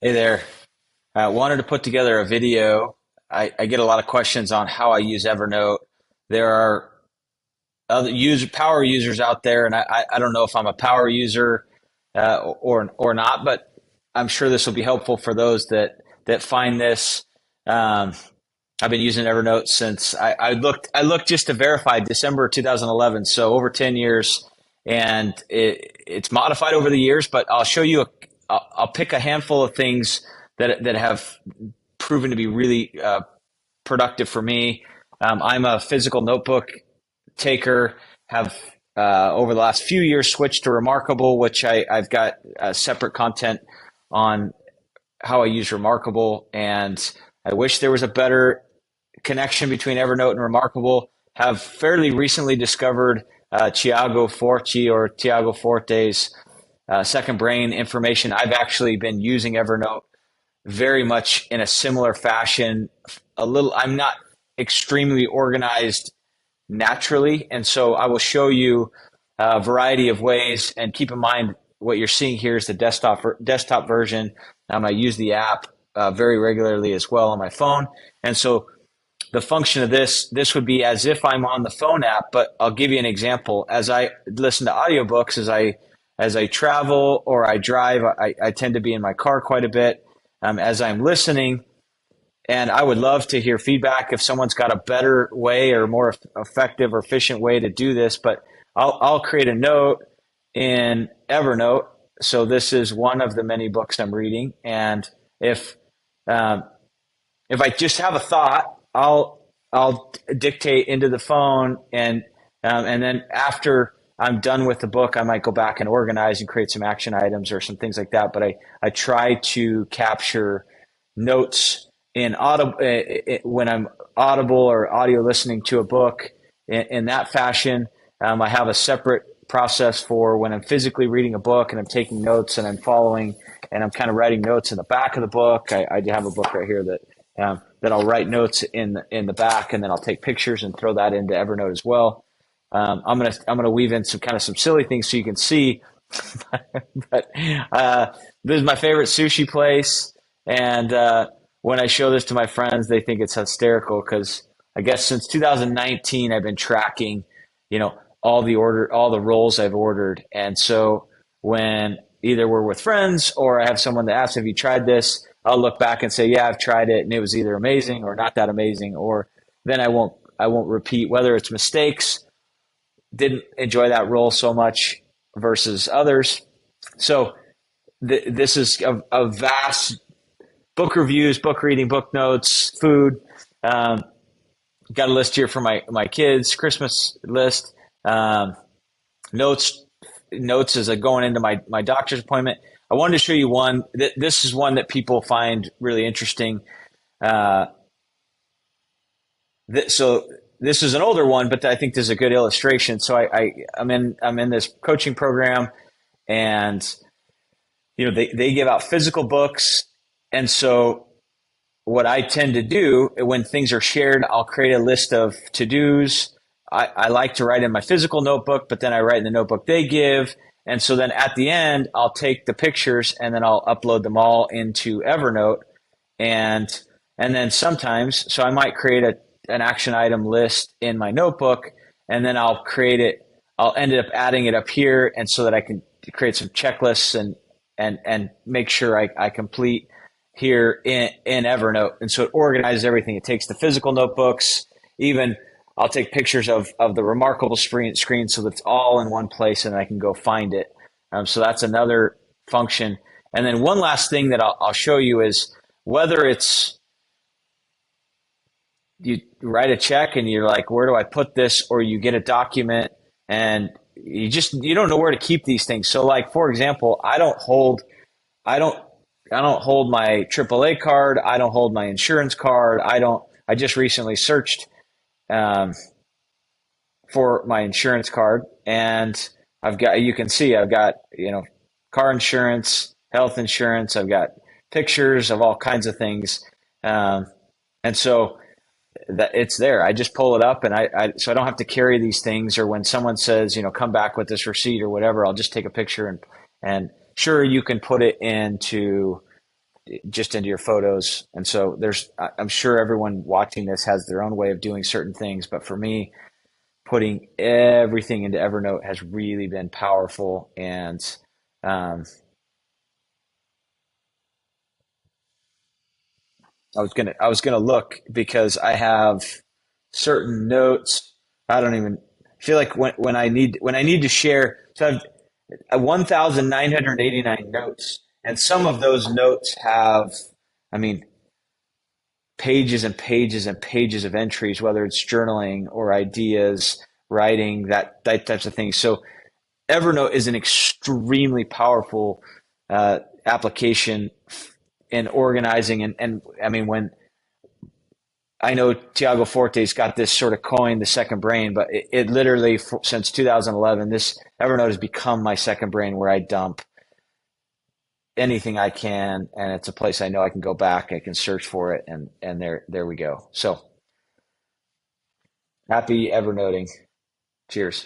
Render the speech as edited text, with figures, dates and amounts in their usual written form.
Hey there. I wanted to put together a video. I get a lot of questions on how I use Evernote. There are other power users out there, and I don't know if I'm a power user or not, but I'm sure this will be helpful for those that find this. Um, I've been using Evernote since I looked just to verify December 2011, so over 10 years, and it's modified over the years. But I'll show you. I'll pick a handful of things that have proven to be really productive for me. I'm a physical notebook taker. Have over the last few years switched to Remarkable, which I've got separate content on how I use Remarkable, and I wish there was a better connection between Evernote and Remarkable. Have fairly recently discovered Tiago Forte or Tiago Forte's second brain information. I've actually been using Evernote very much in a similar fashion. I'm not extremely organized naturally, and so I will show you a variety of ways. And keep in mind, what you're seeing here is the desktop version. I use the app very regularly as well on my phone, and so the function of this would be as if I'm on the phone app. But I'll give you an example. As I listen to audiobooks, as I travel or I drive, I tend to be in my car quite a bit as I'm listening. And I would love to hear feedback if someone's got a better way or more effective or efficient way to do this. But I'll create a note in Evernote. So this is one of the many books I'm reading. And um, if I just have a thought, I'll dictate into the phone, and then after I'm done with the book, I might go back and organize and create some action items or some things like that. But I try to capture notes in audible when I'm audible or audio listening to a book in that fashion. I have a separate process for when I'm physically reading a book and I'm taking notes and I'm following and I'm kind of writing notes in the back of the book. I do have a book right here that I'll write notes in the back, and then I'll take pictures and throw that into Evernote as well. I'm gonna weave in some silly things so you can see. But this is my favorite sushi place, and when I show this to my friends, they think it's hysterical because I guess since 2019 I've been tracking, all the rolls I've ordered, and so when either we're with friends or I have someone that asks, "Have you tried this?" I'll look back and say, "Yeah, I've tried it, and it was either amazing or not that amazing," or then I won't repeat whether it's mistakes, didn't enjoy that role so much versus others. So this is a vast book reviews, book reading, book notes, food. Um, Got a list here for my kids, Christmas list, notes as I going into my doctor's appointment. I wanted to show you one. This is one that people find really interesting. Uh, so this is an older one, but I think this is a good illustration. So I'm in this coaching program, and they give out physical books, and so what I tend to do when things are shared, I'll create a list of to-dos. I like to write in my physical notebook, but then I write in the notebook they give. And so then at the end, I'll take the pictures and then I'll upload them all into Evernote. And then sometimes, so I might create an action item list in my notebook, and then I'll end up adding it up here, and so that I can create some checklists and make sure I complete here in Evernote. And so it organizes everything. It takes the physical notebooks, even I'll take pictures of the Remarkable screen so that it's all in one place and I can go find it. So that's another function. And then one last thing that I'll show you is whether it's you write a check and you're like, where do I put this? Or you get a document and you don't know where to keep these things. So like, for example, I don't hold my AAA card. I don't hold my insurance card. I just recently searched for my insurance card, and you can see I've got, car insurance, health insurance. I've got pictures of all kinds of things. And so that it's there. I just pull it up, and so I don't have to carry these things, or when someone says, come back with this receipt or whatever, I'll just take a picture and sure, you can put it into just into your photos. And so I'm sure everyone watching this has their own way of doing certain things, but for me, putting everything into Evernote has really been powerful. And um, I was gonna look because I have certain notes. I don't even feel like when I need to share. So I've 1,989 notes, and some of those notes have, I mean, pages and pages and pages of entries, whether it's journaling or ideas, writing, that types of things. So Evernote is an extremely powerful application in organizing. And I mean, when I know Tiago Forte's got this sort of coin, the second brain, but it literally, since 2011, this Evernote has become my second brain where I dump anything I can, and it's a place I know I can go back, I can search for it, and there we go. So happy Evernoting. Cheers.